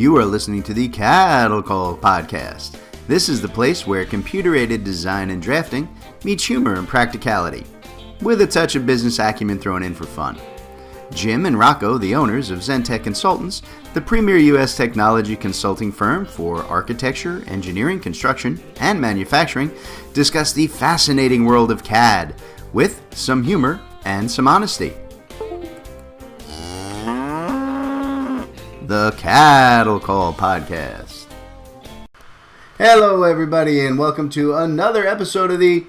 You are listening to the CAD Call podcast. This is the place where computer-aided design and drafting meets humor and practicality, with a touch of business acumen thrown in for fun. Jim and Rocco, the owners of Zentech Consultants, the premier U.S. technology consulting firm for architecture, engineering, construction, and manufacturing, discuss the fascinating world of CAD with some humor and some honesty. The CAD Call podcast. Hello, everybody, and welcome to another episode of the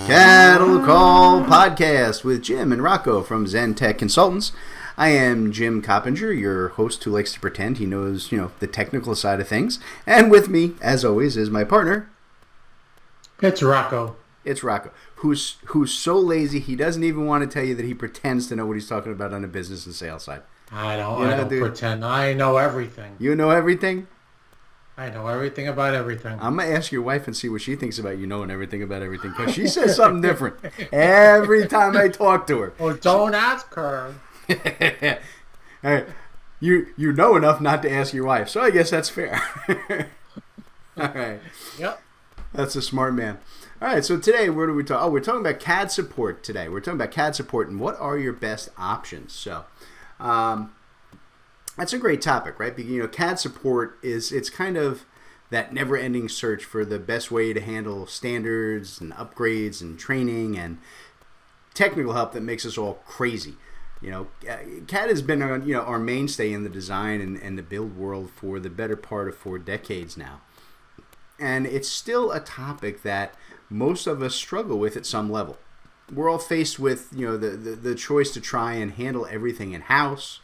CAD Call podcast with Jim and Rocco from Zentech Consultants. I am Jim Coppinger, your host who likes to pretend he knows, the technical side of things. And with me, as always, is my partner. It's Rocco. It's Rocco, who's so lazy he doesn't even want to tell you that he pretends to know what he's talking about on the business and sales side. I don't pretend. I know everything. You know everything? I know everything about everything. I'm going to ask your wife and see what she thinks about you knowing everything about everything, because she says something different every time I talk to her. Well, don't ask her. Hey, you know enough not to ask your wife, so I guess that's fair. All right. Yep. That's a smart man. All right, so today, where do we talk? Oh, we're talking about CAD support today. We're talking about CAD support and what are your best options. So that's a great topic, right? Because, CAD support it's kind of that never-ending search for the best way to handle standards and upgrades and training and technical help that makes us all crazy. CAD has been our mainstay in the design and the build world for the better part of 4 decades now. And it's still a topic that most of us struggle with at some level. We're all faced with, the choice to try and handle everything in-house,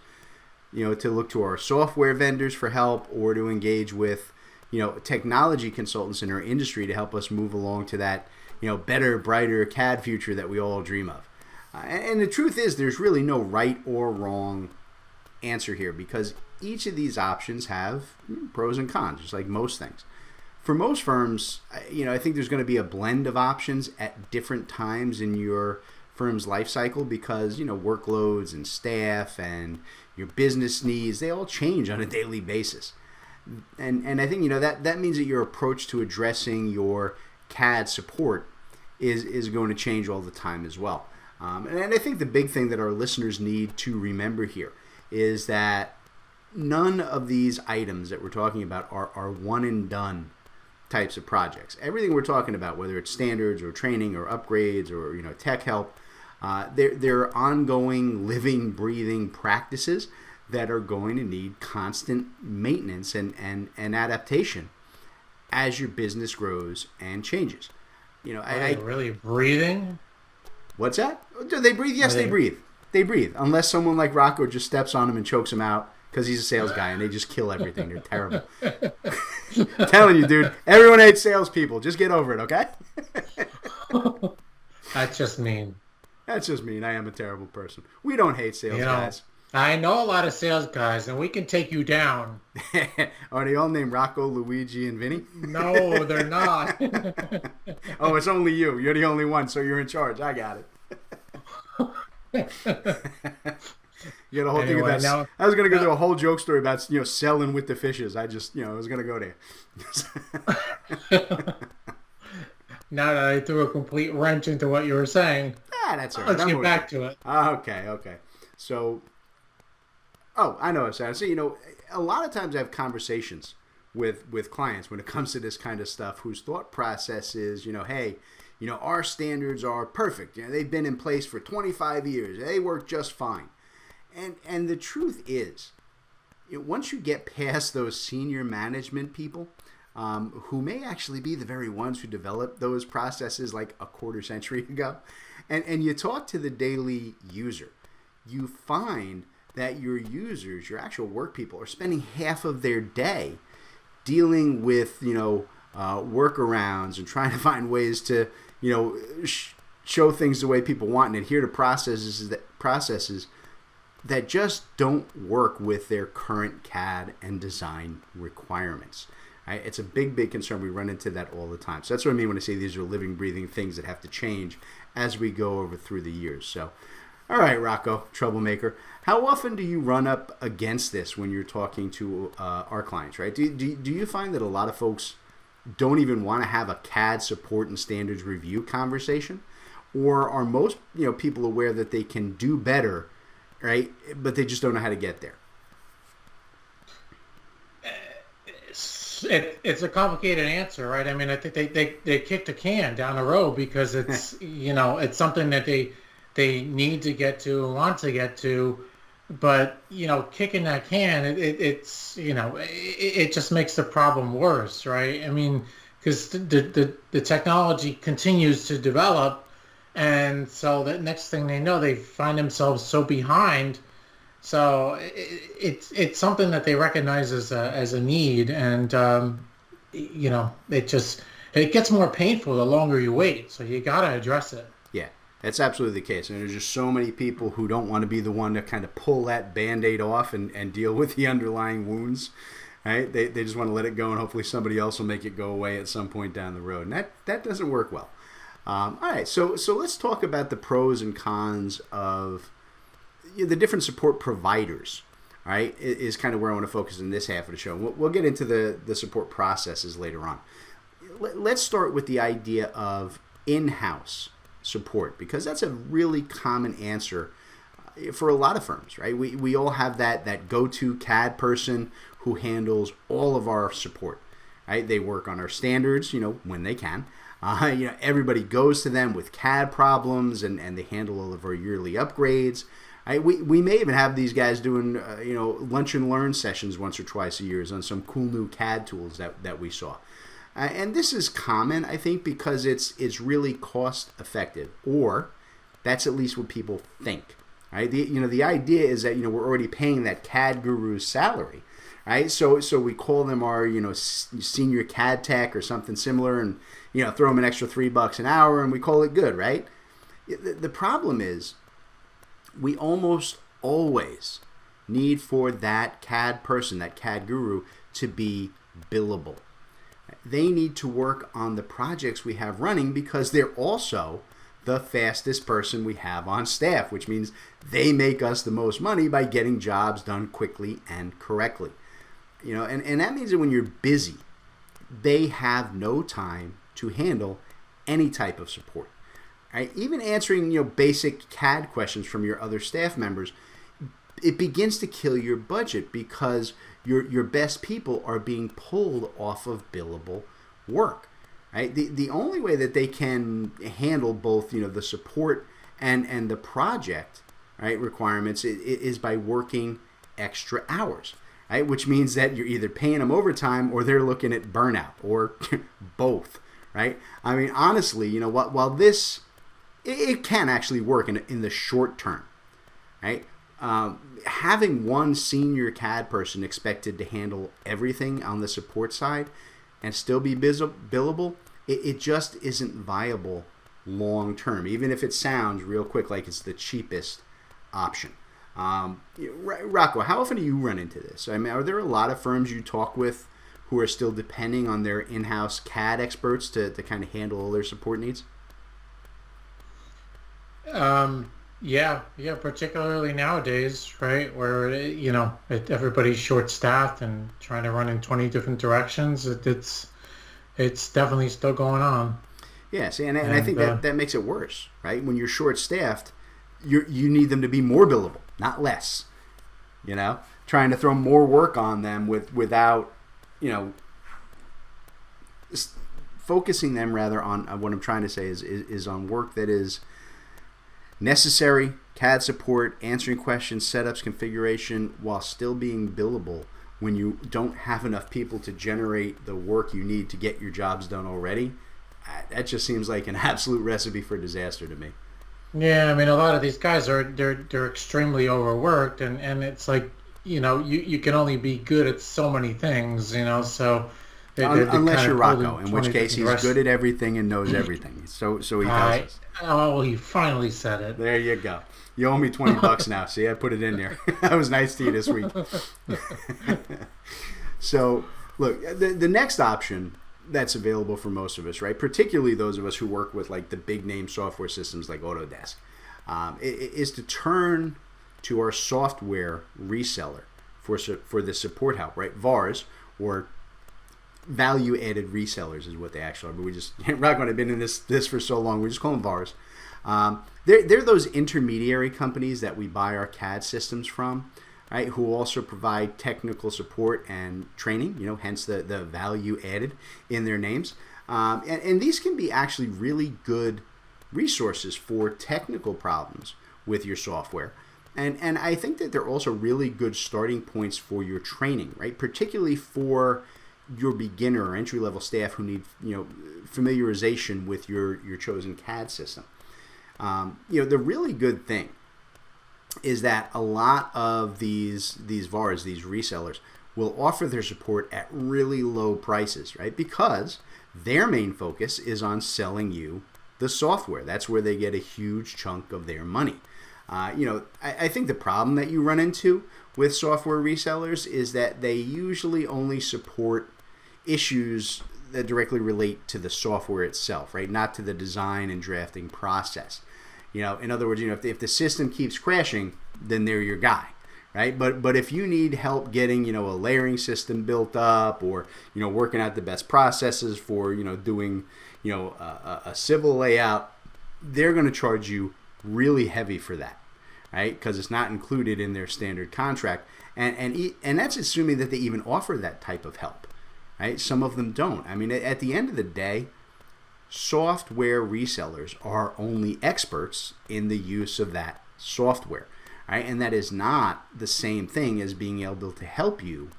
to look to our software vendors for help, or to engage with, technology consultants in our industry to help us move along to that, better, brighter CAD future that we all dream of. And the truth is, there's really no right or wrong answer here, because each of these options have pros and cons, just like most things. For most firms, I think there's going to be a blend of options at different times in your firm's life cycle, because, workloads and staff and your business needs, they all change on a daily basis. And I think, that means that your approach to addressing your CAD support is going to change all the time as well. And I think the big thing that our listeners need to remember here is that none of these items that we're talking about are one and done types of projects. Everything we're talking about, whether it's standards or training or upgrades or tech help, they're ongoing, living, breathing practices that are going to need constant maintenance and adaptation as your business grows and changes. Are they really breathing? What's that? Do they breathe? Yes, they breathe. They breathe. Unless someone like Rocco just steps on them and chokes them out because he's a sales guy and they just kill everything. They're terrible. I'm telling you, dude. Everyone hates salespeople. Just get over it, okay? That's just mean. That's just mean. I am a terrible person. We don't hate sales guys. I know a lot of sales guys, and we can take you down. Are they all named Rocco, Luigi, and Vinny? No, they're not. Oh, it's only you. You're the only one, so you're in charge. I got it. You got a whole thing about. Now, I was gonna go through a whole joke story about selling with the fishes. I just I was gonna go there. Now that I threw a complete wrench into what you were saying, that's all right. Let's get back to it. Okay. So, I know what I'm saying. So, a lot of times I have conversations with clients when it comes to this kind of stuff whose thought process is, hey, our standards are perfect. They've been in place for 25 years. They work just fine. And the truth is, once you get past those senior management people, who may actually be the very ones who developed those processes like a quarter century ago, and you talk to the daily user, you find that your users, your actual work people, are spending half of their day dealing with, workarounds and trying to find ways to, show things the way people want and adhere to processes that just don't work with their current CAD and design requirements. Right? It's a big, big concern. We run into that all the time. So that's what I mean when I say these are living, breathing things that have to change as we go over through the years. So All right, Rocco, troublemaker. How often do you run up against this when you're talking to our clients, right? Do you find that a lot of folks don't even want to have a CAD support and standards review conversation? Or are most people aware that they can do better, right? But they just don't know how to get there? It's a complicated answer, right? I mean, I think they kick the can down the road because it's it's something that they need to get to and want to get to, but kicking that can, it just makes the problem worse, right? I mean, because the technology continues to develop, and so the next thing they know, they find themselves so behind. So it's something that they recognize as a need, and it gets more painful the longer you wait. So you got to address it. Yeah, that's absolutely the case. And there's just so many people who don't want to be the one to kind of pull that Band-Aid off and deal with the underlying wounds. Right? They just want to let it go, and hopefully somebody else will make it go away at some point down the road. And that doesn't work well. All right, so let's talk about the pros and cons of the different support providers. All right, is kind of where I want to focus in this half of the show. We'll get into the support processes later on. Let's start with the idea of in-house support, because that's a really common answer for a lot of firms, right? We all have that go-to CAD person who handles all of our support, right? They work on our standards, when they can. Everybody goes to them with CAD problems, and they handle all of our yearly upgrades. Right? We may even have these guys doing lunch and learn sessions once or twice a year on some cool new CAD tools that we saw. And this is common, I think, because it's really cost effective, or that's at least what people think. Right? The idea is that we're already paying that CAD guru's salary. Right, so we call them our senior CAD tech or something similar, and throw them an extra $3 an hour, and we call it good, right? The problem is we almost always need for that CAD person, that CAD guru, to be billable. They need to work on the projects we have running because they're also the fastest person we have on staff, which means they make us the most money by getting jobs done quickly and correctly. And that means that when you're busy, they have no time to handle any type of support. Right? Even answering basic CAD questions from your other staff members, it begins to kill your budget because your best people are being pulled off of billable work. Right? The only way that they can handle both the support and the project, right, requirements is by working extra hours. Right? Which means that you're either paying them overtime or they're looking at burnout, or both. Right? I mean, honestly, while this it can actually work in the short term, right? Having one senior CAD person expected to handle everything on the support side and still be billable, it just isn't viable long term, even if it sounds real quick like it's the cheapest option. Rocco, how often do you run into this? I mean, are there a lot of firms you talk with who are still depending on their in-house CAD experts to kind of handle all their support needs? Yeah, particularly nowadays, right, where everybody's short-staffed and trying to run in 20 different directions. It's definitely still going on. Yeah, see, and I think that makes it worse, right? When you're short-staffed, you need them to be more billable, not less. Trying to throw more work on them without focusing them rather on what I'm trying to say is on work that is necessary, CAD support, answering questions, setups, configuration, while still being billable when you don't have enough people to generate the work you need to get your jobs done already. That just seems like an absolute recipe for disaster to me. Yeah, I mean, a lot of these guys they're extremely overworked, and it's like you can only be good at so many things, so unless you're Rocco, in which case he's good at everything and knows everything. So he tells us. Oh, he finally said it. There you go. You owe me $20 now. See, I put it in there. That was nice to you this week. So, look, the next option that's available for most of us, right? Particularly those of us who work with like the big name software systems like Autodesk. is to turn to our software reseller for the support help, right? VARs, or value-added resellers is what they actually are. But Rocco and I have been in this for so long, we just call them VARs. They're those intermediary companies that we buy our CAD systems from, right? Who also provide technical support and training, hence the value added in their names. And these can be actually really good resources for technical problems with your software. And I think that they're also really good starting points for your training, right? Particularly for your beginner or entry-level staff who need, familiarization with your chosen CAD system. The really good thing is that a lot of these VARs, these resellers, will offer their support at really low prices, right? Because their main focus is on selling you the software. That's where they get a huge chunk of their money. I think the problem that you run into with software resellers is that they usually only support issues that directly relate to the software itself, right? Not to the design and drafting process. In other words, if the system keeps crashing, then they're your guy, right? But if you need help getting, a layering system built up, or, working out the best processes for, doing, a civil layout, they're going to charge you really heavy for that, right? Because it's not included in their standard contract, and that's assuming that they even offer that type of help, right? Some of them don't. I mean, at the end of the day, software resellers are only experts in the use of that software, right? And that is not the same thing as being able to help you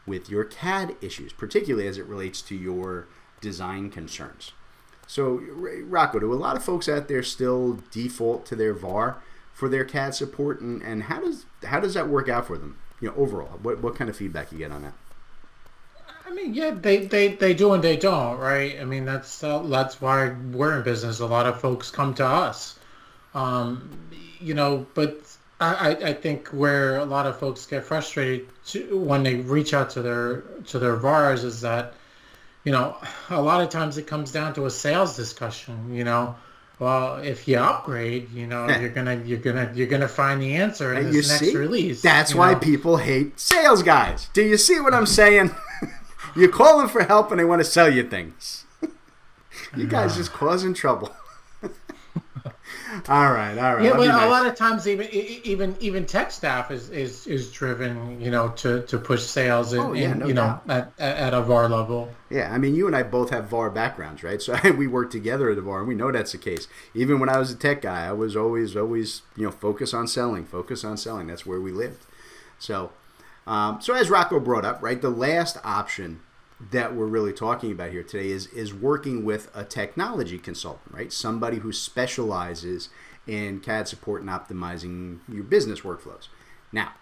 with your CAD issues, particularly as it relates to your design concerns. So, Rocco, do a lot of folks out there still default to their VAR for their CAD support, and how does that work out for them? Overall, what kind of feedback you get on that? I mean, yeah, they do and they don't, right? I mean, that's why we're in business. A lot of folks come to us, but I think where a lot of folks get frustrated when they reach out to their VARs is that, a lot of times it comes down to a sales discussion. Well, if you upgrade, you're gonna find the answer in this next release. That's why people hate sales guys. Do you see what I'm saying? You call them for help and they want to sell you things. You guys just causing trouble. All right. Yeah, but a lot of times even tech staff is driven, to push sales at a VAR level. Yeah, I mean, you and I both have VAR backgrounds, right? So we work together at a VAR, and we know that's the case. Even when I was a tech guy, I was always focus on selling. That's where we lived. So as Rocco brought up, right, the last option that we're really talking about here today is working with a technology consultant, right? Somebody who specializes in CAD support and optimizing your business workflows. Now,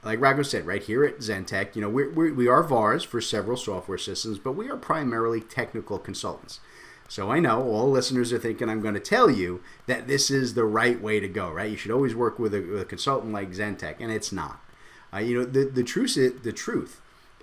like Rocco said, right here at Zentech, we are VARs for several software systems, but we are primarily technical consultants. So I know all listeners are thinking I'm going to tell you that this is the right way to go, right? You should always work with a consultant like Zentech, and it's not. The truth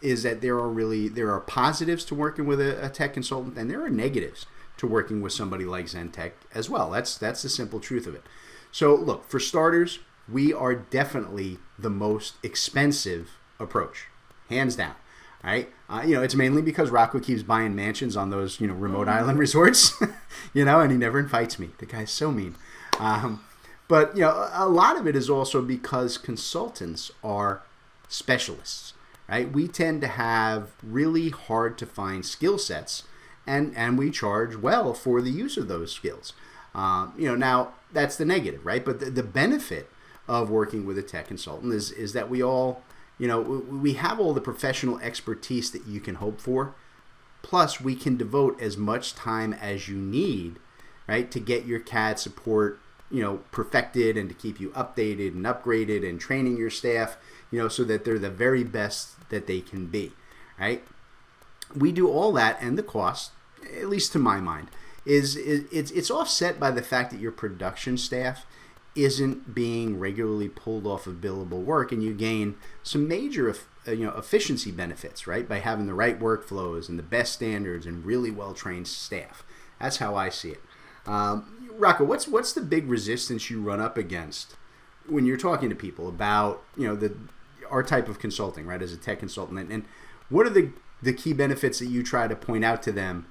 is that there are positives to working with a tech consultant, and there are negatives to working with somebody like Zentech as well. That's the simple truth of it. So look, for starters, we are definitely the most expensive approach, hands down. All right, it's mainly because Rocco keeps buying mansions on those remote island resorts, and he never invites me. The guy's so mean. But a lot of it is also because consultants are specialists, right? We tend to have really hard to find skill sets, and we charge well for the use of those skills. Now that's the negative, right? But the benefit of working with a tech consultant is that we all, we have all the professional expertise that you can hope for. Plus, we can devote as much time as you need, right, to get your CAD support, perfected, and to keep you updated and upgraded and training your staff, so that they're the very best that they can be, right? We do all that, and the cost, at least to my mind, it's offset by the fact that your production staff isn't being regularly pulled off of billable work, and you gain some major efficiency benefits, right, by having the right workflows and the best standards and really well-trained staff. That's how I see it. Rocco, what's the big resistance you run up against when you're talking to people about our type of consulting, right, as a tech consultant, and what are the key benefits that you try to point out to them,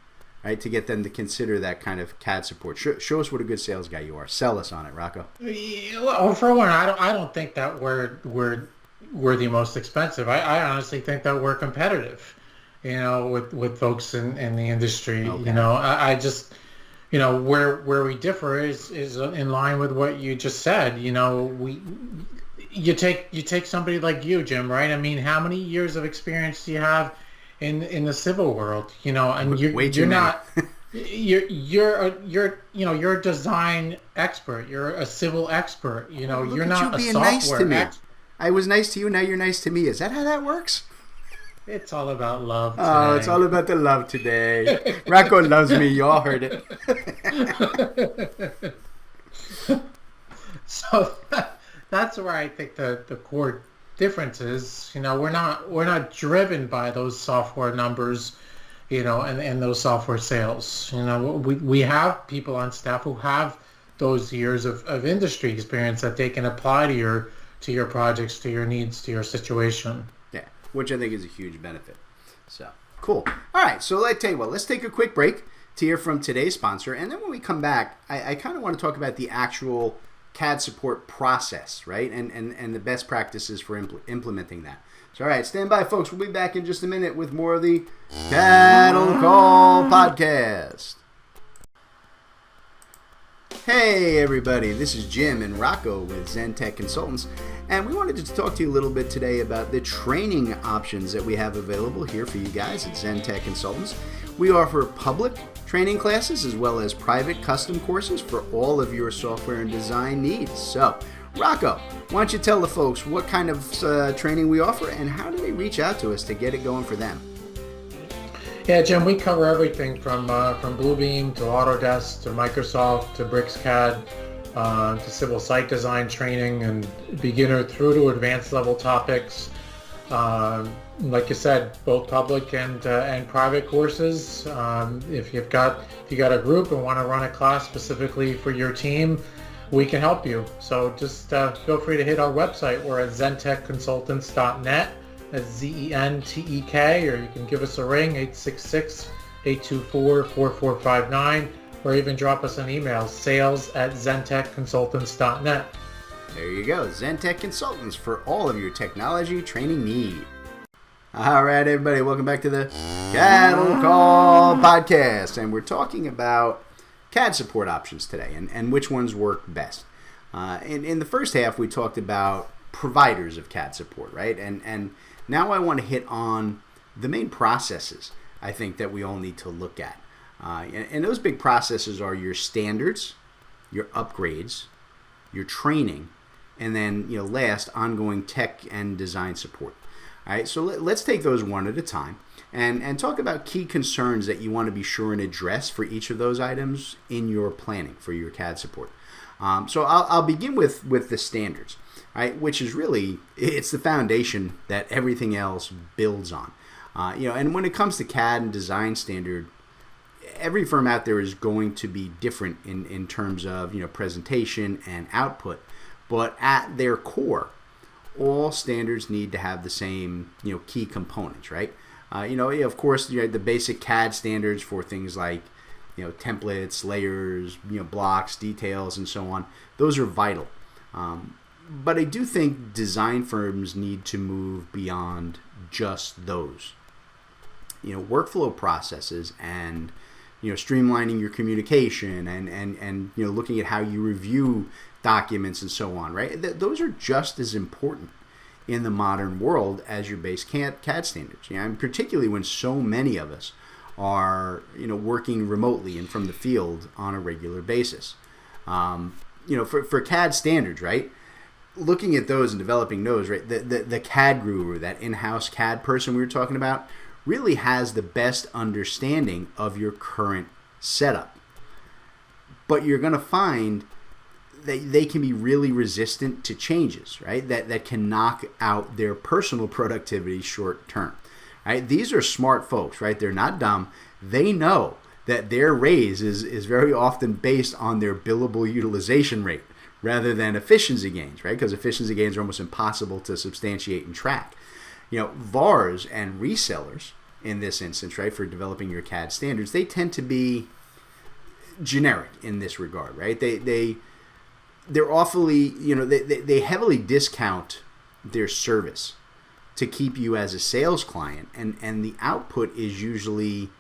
right, to get them to consider that kind of CAD support? Show us what a good sales guy you are. Sell us on it, Rocco. Well, for one, I don't think that we're the most expensive. I honestly think that we're competitive, with folks in the industry. Okay. I just, where we differ is in line with what you just said. You take somebody like you, Jim, right? I mean, how many years of experience do you have in the civil world? And you're not you're a design expert. You're a civil expert. You're not a software expert. I was nice to you, now you're nice to me. Is that how that works? It's all about love today. Oh, it's all about the love today. Rocco loves me. You all heard it. So that's where I think the core difference is. We're not driven by those software numbers, and those software sales. We have people on staff who have those years of industry experience that they can apply to your projects, to your needs, to your situation. Yeah, which I think is a huge benefit. So, cool. All right, so let's tell you what, let's take a quick break to hear from today's sponsor, and then when we come back, I kind of want to talk about the actual CAD support process, right, and the best practices for implementing that. So, all right, stand by, folks. We'll be back in just a minute with more of the Cattle Call Podcast. Hey everybody, this is Jim and Rocco with ZenTech Consultants, and we wanted to talk to you a little bit today about the training options that we have available here for you guys at ZenTech Consultants. We offer public training classes as well as private custom courses for all of your software and design needs. So, Rocco, why don't you tell the folks what kind of training we offer and how do they reach out to us to get it going for them? Yeah, Jim, we cover everything from Bluebeam to Autodesk to Microsoft to BricsCAD to civil site design training and beginner through to advanced level topics. Like you said, both public and private courses. If you got a group and want to run a class specifically for your team, we can help you. So just feel free to hit our website. We're at zentechconsultants.net. That's ZENTEK, or you can give us a ring, 866-824-4459, or even drop us an email, sales@zentechconsultants.net. There you go, ZenTech Consultants for all of your technology training need. All right, everybody, welcome back to the Cattle Call Podcast, and we're talking about CAD support options today and which ones work best. In the first half, we talked about providers of CAD support, right? And now I want to hit on the main processes I think that we all need to look at. And those big processes are your standards, your upgrades, your training, and then last, ongoing tech and design support. All right, so let's take those one at a time and talk about key concerns that you want to be sure and address for each of those items in your planning for your CAD support. So I'll begin with the standards. Right, which is really, it's the foundation that everything else builds on. And when it comes to CAD and design standard, every firm out there is going to be different in terms of presentation and output, but at their core, all standards need to have the same key components, right? Of course, the basic CAD standards for things like templates, layers, blocks, details, and so on. Those are vital. But I do think design firms need to move beyond just those. Workflow processes and streamlining your communication and looking at how you review documents and so on, right? Those are just as important in the modern world as your base CAD standards. And particularly when so many of us are working remotely and from the field on a regular basis. For CAD standards, right? Looking at those and developing those, right, the CAD guru, that in-house CAD person we were talking about, really has the best understanding of your current setup. But you're going to find that they can be really resistant to changes, right, that can knock out their personal productivity short term. Right? These are smart folks, right? They're not dumb. They know that their raise is very often based on their billable utilization rate rather than efficiency gains, right? Because efficiency gains are almost impossible to substantiate and track. VARs and resellers in this instance, right, for developing your CAD standards, they tend to be generic in this regard, right? They're awfully, they heavily discount their service to keep you as a sales client, and the output is usually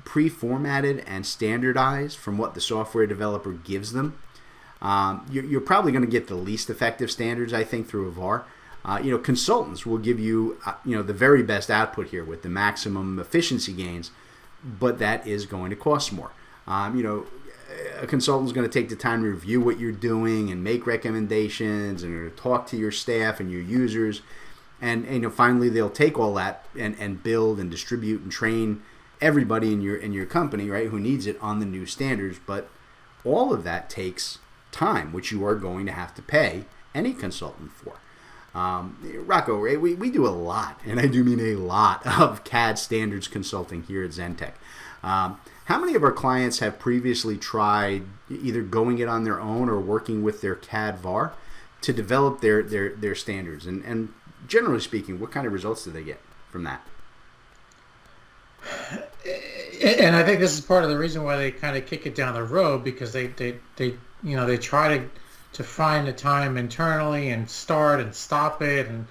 pre-formatted and standardized from what the software developer gives them. You're probably going to get the least effective standards, I think, through a VAR. Consultants will give you, the very best output here with the maximum efficiency gains, but that is going to cost more. A consultant is going to take the time to review what you're doing and make recommendations and talk to your staff and your users. And finally, they'll take all that and build and distribute and train everybody in your company, right, who needs it on the new standards. But all of that takes time, which you are going to have to pay any consultant for. Rocco, right, we do a lot, and I do mean a lot, of CAD standards consulting here at Zentech. How many of our clients have previously tried either going it on their own or working with their CAD VAR to develop their standards? And generally speaking, what kind of results do they get from that? And I think this is part of the reason why they kind of kick it down the road, because they try to find the time internally and start and stop it and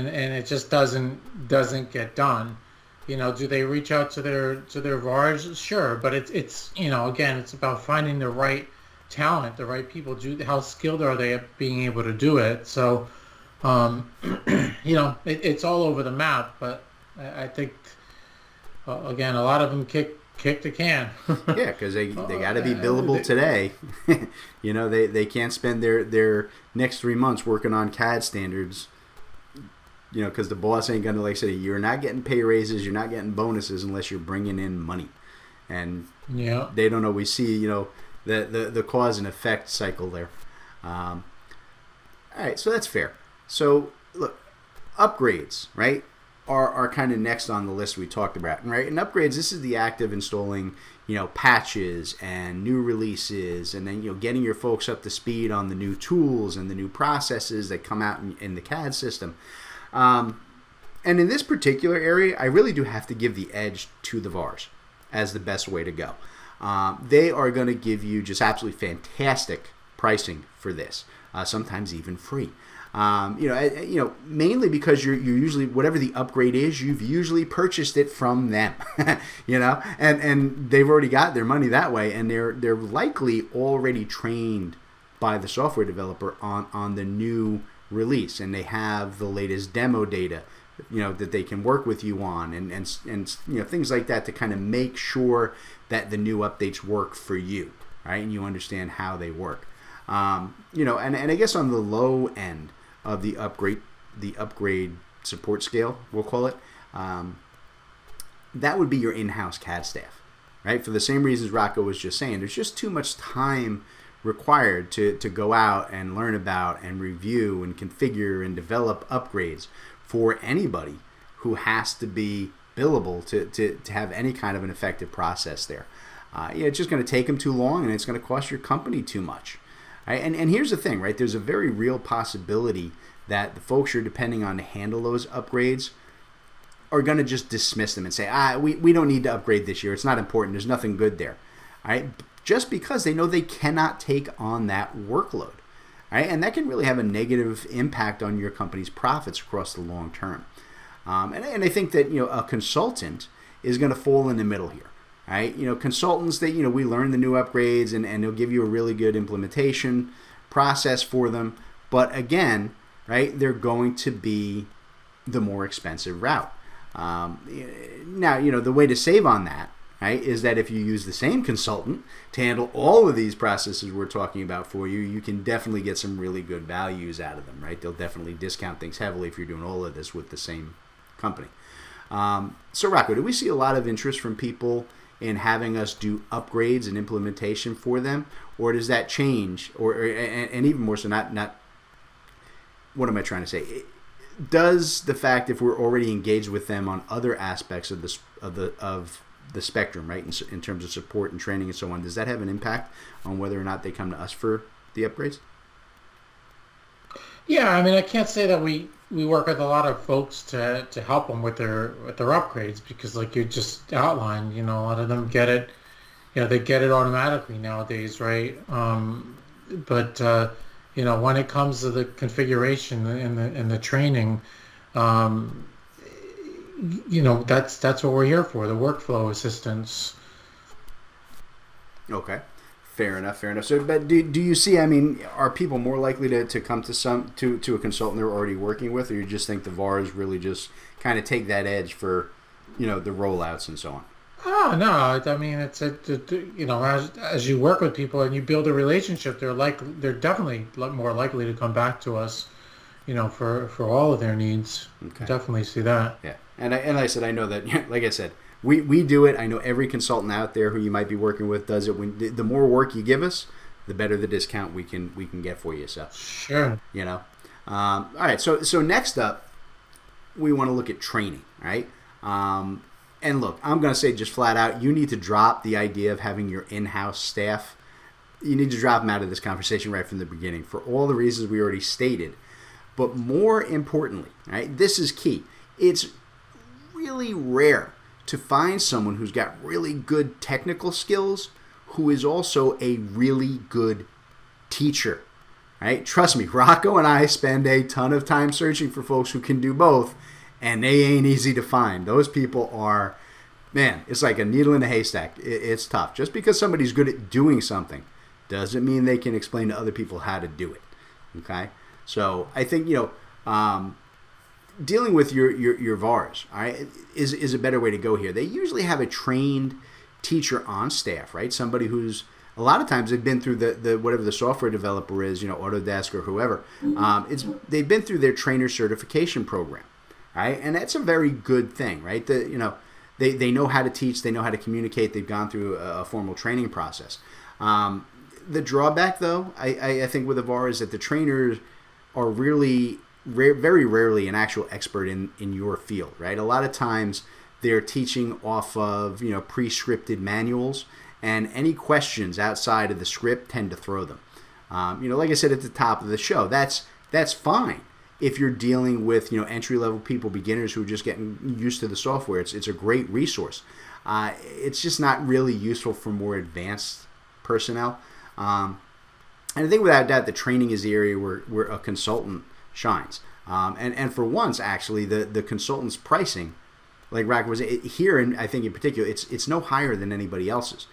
it just doesn't get done. Do they reach out to their VARs? Sure, but it's again, it's about finding the right talent, the right people. How skilled are they at being able to do it? So, it's all over the map. But I think again, a lot of them kick the can. Yeah, because they got to be billable today. They can't spend their next 3 months working on CAD standards. Because the boss ain't gonna say you're not getting pay raises, you're not getting bonuses unless you're bringing in money, and they don't always see the cause and effect cycle there. All right, so that's fair. So look, upgrades, right, are kind of next on the list we talked about, right? And upgrades, this is the act of installing patches and new releases, and then getting your folks up to speed on the new tools and the new processes that come out in the CAD system. And in this particular area, I really do have to give the edge to the VARs as the best way to go. They are going to give you just absolutely fantastic pricing for this, sometimes even free. Mainly because you're usually, whatever the upgrade is, you've usually purchased it from them, and they've already got their money that way, and they're likely already trained by the software developer on the new release, and they have the latest demo data, that they can work with you on, and things like that to kind of make sure that the new updates work for you, right? And you understand how they work. And I guess on the low end of the upgrade support scale, we'll call it, that would be your in-house CAD staff, right? For the same reasons Rocco was just saying, there's just too much time required to go out and learn about and review and configure and develop upgrades for anybody who has to be billable to have any kind of an effective process there. It's just going to take them too long, and it's going to cost your company too much. Right? And here's the thing, right? There's a very real possibility that the folks you're depending on to handle those upgrades are going to just dismiss them and say, we don't need to upgrade this year. It's not important. There's nothing good there. All right? Just because they know they cannot take on that workload. Right? And that can really have a negative impact on your company's profits across the long term. And I think that a consultant is going to fall in the middle here. Right? Consultants that we learn the new upgrades and they'll give you a really good implementation process for them. But again, right, they're going to be the more expensive route. Now, the way to save on that, right, is that if you use the same consultant to handle all of these processes we're talking about for you, you can definitely get some really good values out of them, right? They'll definitely discount things heavily if you're doing all of this with the same company. So Rocco, do we see a lot of interest from people in having us do upgrades and implementation for them, or does that change, and even more so, not what am I trying to say? Does the fact if we're already engaged with them on other aspects of the spectrum, right? In terms of support and training and so on, does that have an impact on whether or not they come to us for the upgrades? Yeah, I mean, I can't say that we work with a lot of folks to help them with their upgrades because, like you just outlined, you know, a lot of them get it, you know, they get it automatically nowadays, right? But you know, when it comes to the configuration and the training, um, you know, that's what we're here for, the workflow assistance. Okay. Fair enough, fair enough. So, but do you see? I mean, are people more likely to come to a consultant they're already working with, or you just think the VARs really just kind of take that edge for, you know, the rollouts and so on? Oh no, I mean you know, as you work with people and you build a relationship, they're definitely more likely to come back to us, you know, for all of their needs. I Okay. definitely see that. Yeah, and I said I know that. Like I said, we do it. I know every consultant out there who you might be working with does it. When the more work you give us, the better the discount we can get for you. So, Sure. you know, all right. So next up, we want to look at training, right? And look, I'm going to say just flat out, you need to drop the idea of having your in-house staff. You need to drop them out of this conversation right from the beginning for all the reasons we already stated. But more importantly, right, this is key. It's really rare to find someone who's got really good technical skills who is also a really good teacher, right? Trust me, Rocco and I spend a ton of time searching for folks who can do both, and they ain't easy to find. Those people are, man, it's like a needle in a haystack. It's tough. Just because somebody's good at doing something doesn't mean they can explain to other people how to do it, okay? So I think, you know, dealing with your VARs, all right, is a better way to go here. They usually have a trained teacher on staff, right? Somebody who's a lot of times they've been through the whatever the software developer is, you know, Autodesk or whoever. They've been through their trainer certification program, right? And that's a very good thing, right? They know how to teach, they know how to communicate, they've gone through a formal training process. The drawback, though, I think with the VAR is that the trainers are really very rarely an actual expert in your field, right? A lot of times they're teaching off of, you know, pre-scripted manuals, and any questions outside of the script tend to throw them. You know, like I said at the top of the show, that's fine if you're dealing with, you know, entry-level people, beginners who are just getting used to the software. It's a great resource. It's just not really useful for more advanced personnel. And I think without doubt, the training is the area where a consultant shines. And for once, actually, the consultant's pricing, like Rack was here, and I think in particular, it's no higher than anybody else's.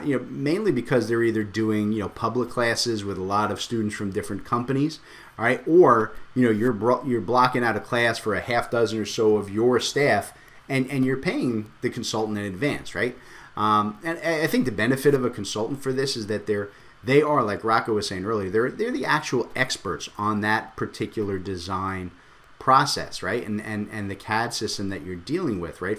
You know, mainly because they're either doing, you know, public classes with a lot of students from different companies, all right, or, you know, you're blocking out a class for a half dozen or so of your staff, and you're paying the consultant in advance, right? And I think the benefit of a consultant for this is that they are, like Rocco was saying earlier, they're the actual experts on that particular design process, right? And the CAD system that you're dealing with, right?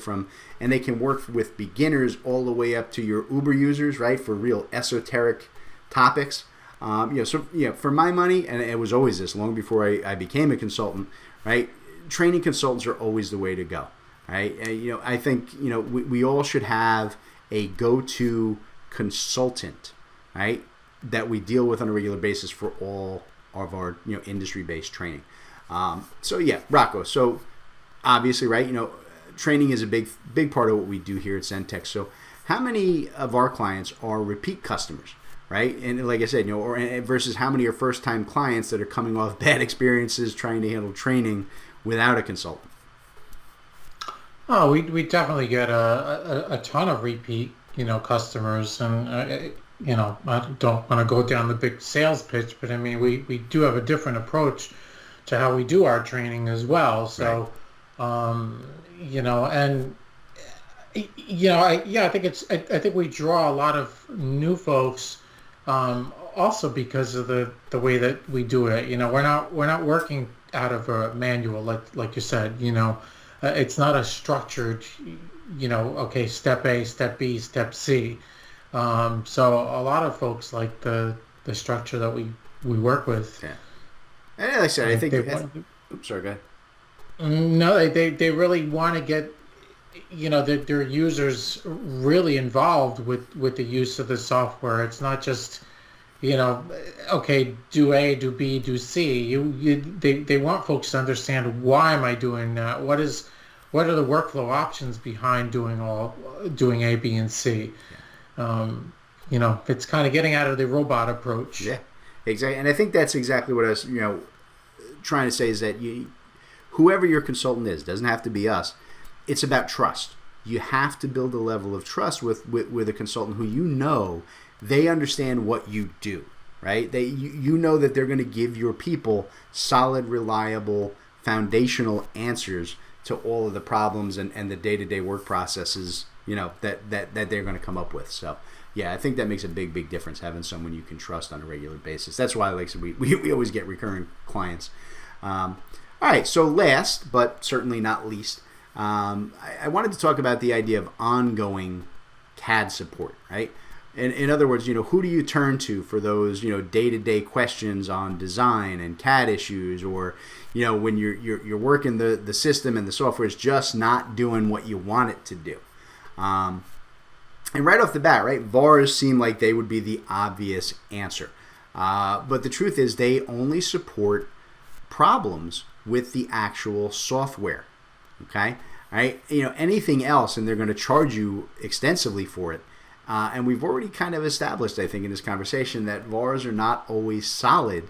And they can work with beginners all the way up to your Uber users, right? For real esoteric topics. You know, so, you know, for my money, and it was always this long before I became a consultant, right? Training consultants are always the way to go, right? And, you know, I think, you know, we all should have a go-to consultant, right? That we deal with on a regular basis for all of our, you know, industry-based training. So yeah, Rocco. So obviously, right, you know, training is a big part of what we do here at Zentex. So how many of our clients are repeat customers, right? And like I said, you know, or versus how many are first-time clients that are coming off bad experiences trying to handle training without a consultant? Oh, we definitely get a ton of repeat, you know, customers, and you know, I don't want to go down the big sales pitch, but I mean, we do have a different approach to how we do our training as well. So, right. You know, and you know, I think I think we draw a lot of new folks, also because of the way that we do it. You know, we're not working out of a manual like you said. You know, it's not a structured, you know, okay, step A, step B, step C. So a lot of folks like the structure that we work with. Yeah. And like I said, I think. Oops, sorry, go ahead. No, they really want to get their users really involved with the use of the software. It's not just, okay, do A, do B, do C. They want folks to understand, why am I doing that? What are the workflow options behind doing A, B, and C? It's kind of getting out of the robot approach. Yeah, exactly. And I think that's exactly what I was, trying to say, is that whoever your consultant is, doesn't have to be us. It's about trust. You have to build a level of trust with a consultant who they understand what you do, right? You know that they're going to give your people solid, reliable, foundational answers to all of the problems and the day-to-day work processes, that they're going to come up with. So, yeah, I think that makes a big, big difference, having someone you can trust on a regular basis. That's why, like I said, we always get recurring clients. All right, so last, but certainly not least, I wanted to talk about the idea of ongoing CAD support, right? In other words, who do you turn to for those, day-to-day questions on design and CAD issues, or, when you're working the system and the software is just not doing what you want it to do. And right off the bat, right, VARs seem like they would be the obvious answer. But the truth is, they only support problems with the actual software. Okay? Right? Anything else, and they're going to charge you extensively for it. And we've already kind of established, I think, in this conversation, that VARs are not always solid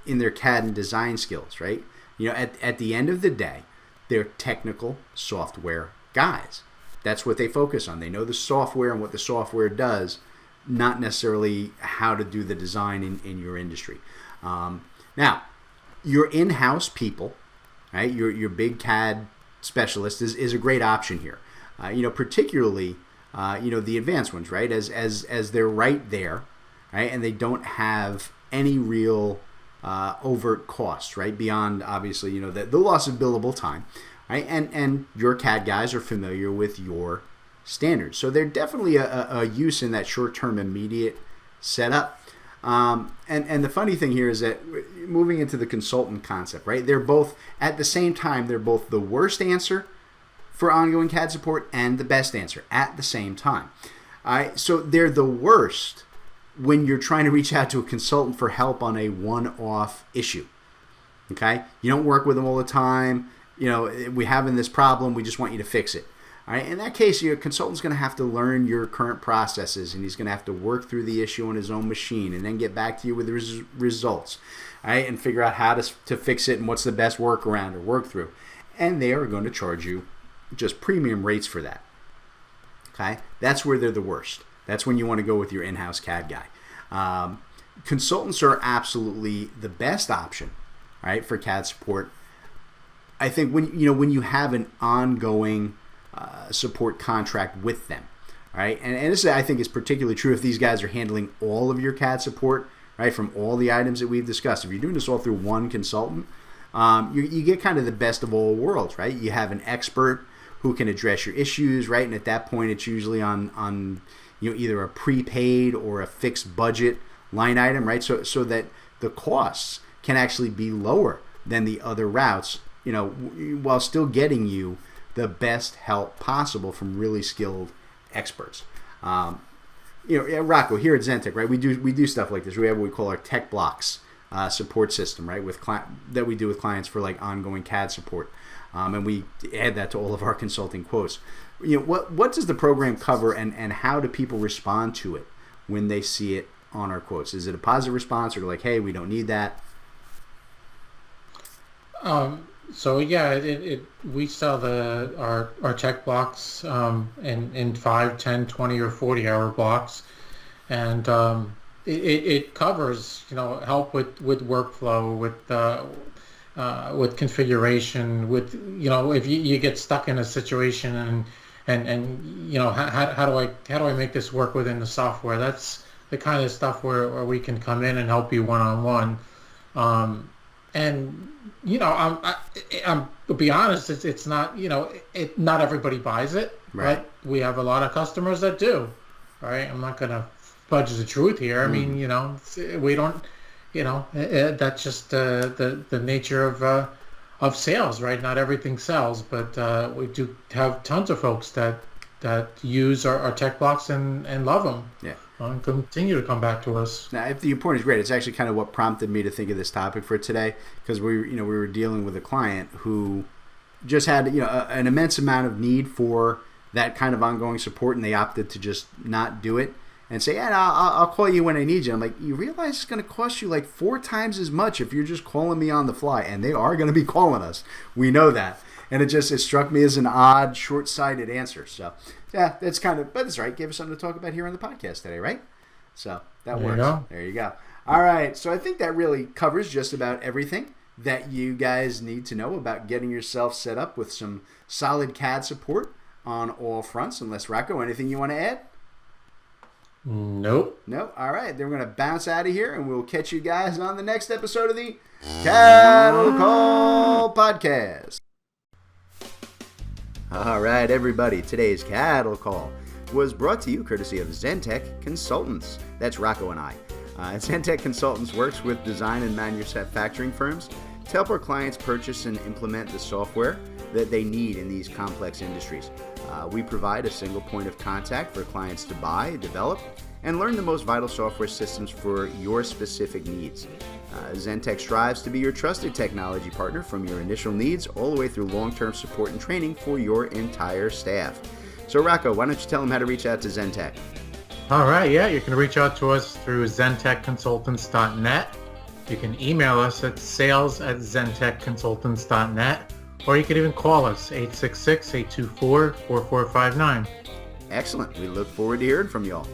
in their CAD and design skills, right? At the end of the day, they're technical software guys. That's what they focus on. They know the software and what the software does, not necessarily how to do the design in your industry. Now, your in-house people, right? Your big CAD specialist is a great option here. Particularly, the advanced ones, right? As they're right there, right? And they don't have any real overt costs, right? Beyond, obviously, the loss of billable time. Right? And your CAD guys are familiar with your standards. So they're definitely a use in that short-term immediate setup. And the funny thing here is that moving into the consultant concept, right? They're both, at the same time, they're both the worst answer for ongoing CAD support and the best answer at the same time. All right? So they're the worst when you're trying to reach out to a consultant for help on a one-off issue. Okay? You don't work with them all the time. We're having this problem, we just want you to fix it. All right? In that case, your consultant's going to have to learn your current processes, and he's going to have to work through the issue on his own machine and then get back to you with the results, all right? And figure out how to fix it and what's the best workaround or work through. And they are going to charge you just premium rates for that. Okay? That's where they're the worst. That's when you want to go with your in-house CAD guy. Consultants are absolutely the best option, right, for CAD support. I think when you have an ongoing support contract with them, right? And this, I think, is particularly true if these guys are handling all of your CAD support, right, from all the items that we've discussed. If you're doing this all through one consultant, you get kind of the best of all worlds, right? You have an expert who can address your issues, right? And at that point, it's usually on either a prepaid or a fixed budget line item, right? So that the costs can actually be lower than the other routes, while still getting you the best help possible from really skilled experts. Rocco, here at Zentech, right? We do stuff like this. We have what we call our tech blocks support system, right? That we do with clients for like ongoing CAD support, and we add that to all of our consulting quotes. What does the program cover, and how do people respond to it when they see it on our quotes? Is it a positive response, or like, hey, we don't need that? So yeah, we sell our tech blocks in 5, 10, 20, or 40-hour blocks, and it covers help with workflow, with configuration, with if you get stuck in a situation and how do I make this work within the software? That's the kind of stuff where we can come in and help you one-on-one. And I'm to be honest, it's not not everybody buys it, right? But we have a lot of customers that do, right? I'm not gonna fudge the truth here. I mean, we don't, that's just the nature of sales, right? Not everything sells, but we do have tons of folks that use our tech blocks and love them. Yeah. And continue to come back to us. Now, if the point is great, it's actually kind of what prompted me to think of this topic for today, because we were dealing with a client who just had an immense amount of need for that kind of ongoing support, and they opted to just not do it and say, "Yeah, I'll call you when I need you." I'm like, you realize it's going to cost you like 4 times as much if you're just calling me on the fly, and they are going to be calling us. We know that, and it struck me as an odd, short-sighted answer. So yeah, that's kind of, but it's right. Gave us something to talk about here on the podcast today, right? So that works. There you go. All right. So I think that really covers just about everything that you guys need to know about getting yourself set up with some solid CAD support on all fronts. Unless, Rocco, anything you want to add? Nope. All right. Then we're going to bounce out of here, and we'll catch you guys on the next episode of the Cattle Call Podcast. All right, everybody. Today's Cattle Call was brought to you courtesy of Zentech Consultants. That's Rocco and I. Zentech Consultants works with design and manufacturing firms to help our clients purchase and implement the software that they need in these complex industries. We provide a single point of contact for clients to buy, develop, and learn the most vital software systems for your specific needs. Zentech strives to be your trusted technology partner from your initial needs all the way through long-term support and training for your entire staff. So Rocco, why don't you tell them how to reach out to Zentech? All right, yeah, you can reach out to us through zentechconsultants.net. You can email us at sales@zentechconsultants.net, or you can even call us 866-824-4459. Excellent. We look forward to hearing from y'all.